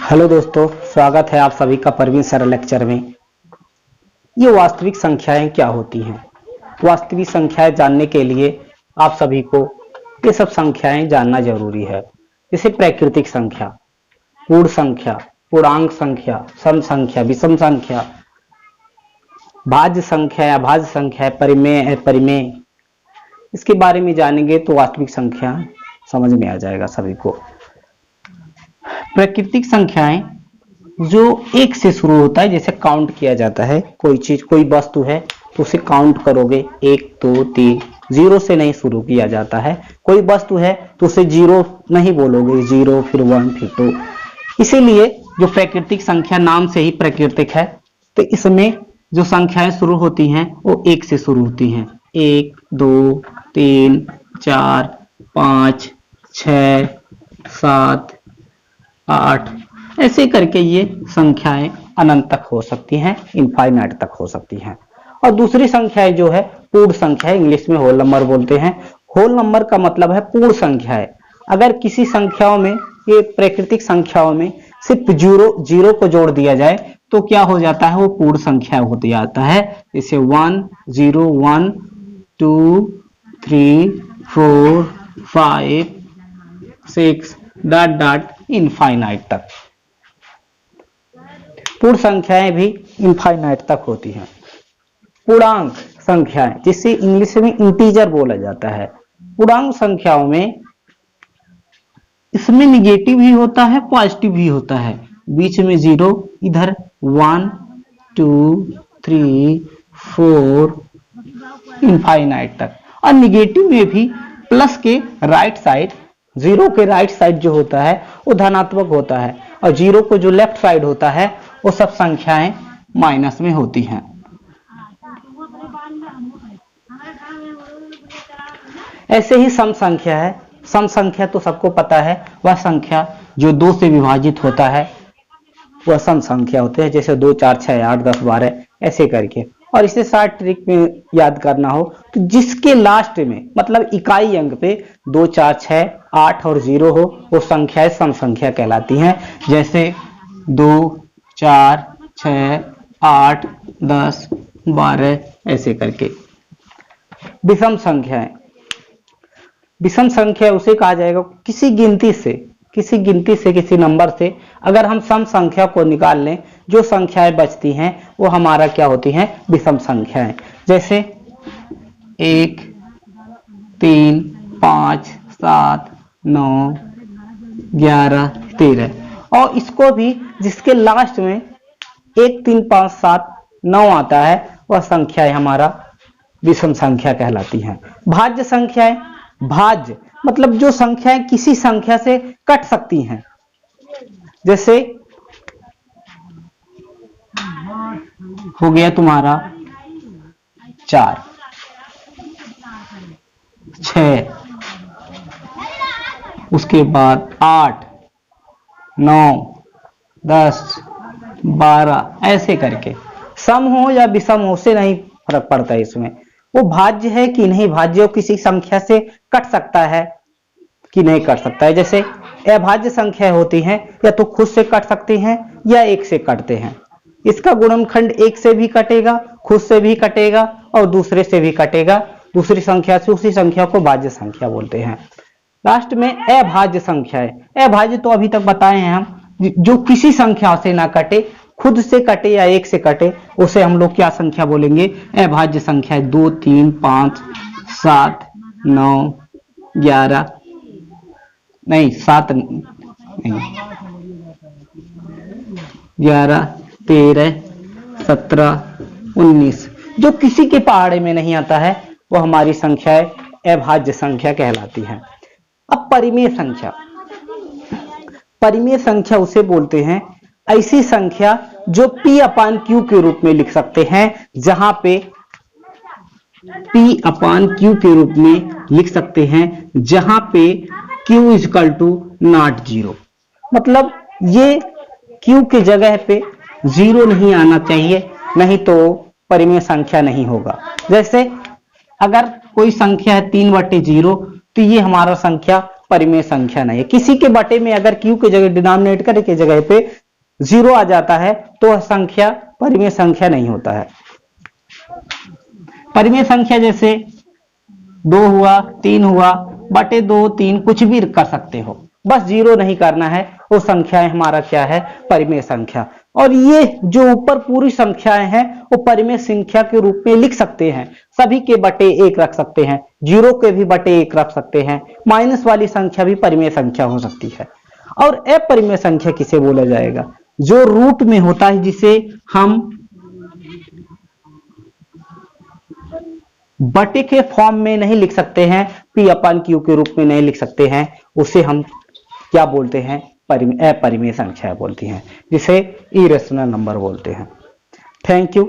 Hello दोस्तों, स्वागत है आप सभी का परवीन सर लेक्चर में। ये वास्तविक संख्याएं क्या होती हैं? वास्तविक संख्याएं जानने के लिए आप सभी को ये सब संख्याएं जानना जरूरी है। जैसे प्राकृतिक संख्या, पूर्ण संख्या, पूर्णांक संख्या, सम संख्या, विषम संख्या, भाज्य संख्या या भाज्य संख्या, परिमेय है परिमेय। इसके बारे में जानेंगे तो वास्तविक संख्या समझ में आ जाएगा सभी को। प्राकृतिक संख्याएं जो एक से शुरू होता है, जैसे काउंट किया जाता है, कोई चीज कोई वस्तु है तो उसे काउंट करोगे 1 2 3, जीरो से नहीं शुरू किया जाता है। कोई वस्तु है तो उसे जीरो नहीं बोलोगे, 0 फिर 1 फिर 2। इसीलिए जो प्राकृतिक संख्या नाम से ही प्राकृतिक है, तो इसमें जो संख्याएं शुरू होती हैं वो एक से शुरू होती हैं। 1 2 3 4 5 6 7 8, ऐसे करके ये संख्याएं अनंत तक हो सकती हैं, इनफाइनाइट तक हो सकती हैं। और दूसरी संख्याएं जो है पूर्ण संख्या है, इंग्लिश में होल नंबर बोलते हैं। होल नंबर का मतलब है पूर्ण संख्या है। अगर किसी संख्याओं में, ये प्राकृतिक संख्याओं में सिर्फ जीरो को जोड़ दिया जाए तो क्या हो जाता है, वो पूर्ण संख्या हो जाता है। जैसे 1 0 1 2 3 4 5 6 डॉट डॉट इनफाइनाइट तक। पूर्ण संख्याएं भी इनफाइनाइट तक होती हैं। पूर्णांक संख्याएं, जिसे इंग्लिश में इंटीजर बोला जाता है। पूर्णांक संख्याओं में इसमें निगेटिव भी होता है, पॉजिटिव भी होता है। बीच में 0, इधर 1 2 3 4 इनफाइनाइट तक। और निगेटिव में भी प्लस के राइट साइड, 0 के राइट साइड जो होता है वो धनात्मक होता है, और 0 को जो लेफ्ट साइड होता है वो सब संख्याएं माइनस में होती हैं। ऐसे ही सम संख्या है। सम संख्या तो सबको पता है, वह संख्या जो 2 से विभाजित होता है वह सम संख्या होते हैं। जैसे 2 4 6 8 10 12 ऐसे करके। और इसे शॉर्ट ट्रिक में याद करना हो तो जिसके लास्ट में, मतलब इकाई अंक पे 2 4 6 8 और 0 हो, वो संख्याएं सम संख्या कहलाती हैं। जैसे 2 4 6 8 10 12 ऐसे करके। विषम संख्याएं, विषम संख्या उसे कहा जाएगा किसी गिनती से, किसी नंबर से अगर हम सम संख्या को निकाल लें, जो संख्याएं बचती हैं वो हमारा क्या होती हैं, विषम संख्याएं। जैसे 1 3 5 7 9 11 13। और इसको भी जिसके लास्ट में 1 3 5 7 9 आता है, वह संख्याएं हमारा विषम संख्या कहलाती हैं। भाज्य संख्याएं, भाज्य मतलब जो संख्याएं किसी संख्या से कट सकती हैं। जैसे हो गया तुम्हारा 4 6, उसके बाद 8 9 10 12 ऐसे करके। सम हो या विषम हो से नहीं फर्क पड़ता है इसमें, वो भाज्य है कि नहीं भाज्य, हो किसी संख्या से कट सकता है कि नहीं कट सकता है। जैसे अभाज्य संख्या होती हैं, या तो खुद से कट सकती हैं या एक से कटते हैं। इसका गुणनखंड एक से भी कटेगा, खुद से भी कटेगा और दूसरे से भी कटेगा। दूसरी संख्या से उसी संख्या को भाज्य संख्या बोलते हैं। लास्ट में अभाज्य संख्या है। अभाज्य तो अभी तक बताए हैं हम, जो किसी संख्या से ना कटे, खुद से कटे या एक से कटे, उसे हम लोग क्या संख्या बोलेंगे, अभाज्य संख्या। 2 3 5 7 9 11 नहीं 7 नहीं 11 13 17 19, जो किसी के पहाड़े में नहीं आता है वो हमारी संख्याएं अभाज्य संख्या कहलाती है। अब परिमेय संख्या, परिमेय संख्या उसे बोलते हैं ऐसी संख्या जो P/Q के रूप में लिख सकते हैं, जहां पे P/Q के रूप में लिख सकते हैं, जहां पे Q = 0। मतलब ये Q के जगह पे 0 नहीं आना चाहिए, नहीं तो परिमेय संख्या नहीं होगा। जैसे अगर कोई संख्या है 3/0, तो ये हमारा संख्या परिमेय संख्या नहीं है। किसी के बटे में अगर q की जगह डिनोमिनेटर के जगह पे 0 आ जाता है तो वह संख्या परिमेय संख्या नहीं होता है। परिमेय संख्या जैसे 2 हुआ, 3 हुआ, बटे 2, 3 कुछ भी कर सकते हो, बस 0 नहीं करना है, वो संख्याएं हमारा क्या है, परिमेय संख्या। और ये जो ऊपर पूरी संख्याएं हैं वो परिमेय संख्या के रूप में लिख सकते हैं। सभी के बटे 1 रख सकते हैं, 0 के भी बटे 1 रख सकते हैं, माइनस वाली संख्या भी परिमेय संख्या हो सकती है। और अपरिमेय संख्या किसे बोला जाएगा, जो रूट में होता है, जिसे हम बटे के फॉर्म में नहीं लिख सकते हैं, P/Q के रूप में नहीं लिख सकते हैं, उसे हम क्या बोलते हैं, अपरिमेय संख्या बोलती हैं, जिसे इरेशनल नंबर बोलते हैं। Thank you.